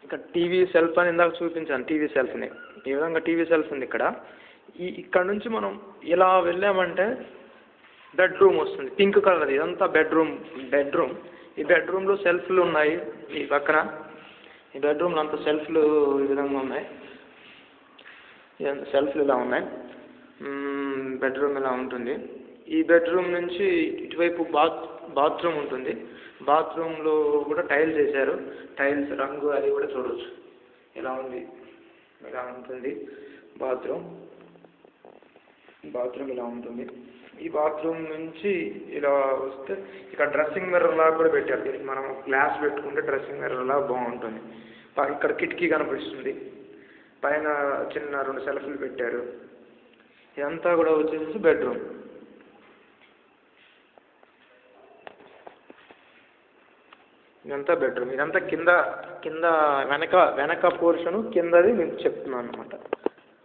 ఇక్కడ TV self అని ఇందాక చూపించాను, టీవీ సెల్ఫ్ని. ఈ విధంగా టీవీ సెల్ఫ్ ఉంది ఇక్కడ. ఇక్కడ నుంచి మనం ఇలా వెళ్ళామంటే బెడ్రూమ్ వస్తుంది, పింక్ కలర్. ఇదంతా బెడ్రూమ్. ఈ బెడ్రూమ్లో సెల్ఫ్లు ఉన్నాయి ఈ పక్కన. ఈ బెడ్రూమ్లో అంతా సెల్ఫ్లు ఈ విధంగా ఉన్నాయి. సెల్ఫ్లు ఇలా ఉన్నాయి. బెడ్రూమ్ ఇలా ఉంటుంది. ఈ బెడ్రూమ్ నుంచి ఇటువైపు బాత్రూమ్ ఉంటుంది. బాత్రూంలో కూడా టైల్స్ వేశారు. టైల్స్ రంగు అది కూడా చూడవచ్చు. ఇలా ఉంది, ఇలా ఉంటుంది బాత్రూమ్ ఇలా ఉంటుంది. ఈ బాత్రూమ్ నుంచి ఇలా వస్తే ఇక్కడ డ్రెస్సింగ్ మిర్రర్ లాగా కూడా పెట్టారు. దీనికి మనం గ్లాస్ పెట్టుకుంటే డ్రెస్సింగ్ మిర్రర్ లాగా బాగుంటుంది. ఇక్కడ కిటికీ కనిపిస్తుంది. పైన చిన్న 2 సెల్ఫ్లు పెట్టారు. ఇదంతా కూడా వచ్చేసి బెడ్రూమ్. ఇదంతా బెడ్రూమ్. ఇదంతా కింద వెనక పోర్షను కిందది మీకు చెప్తున్నాను అనమాట.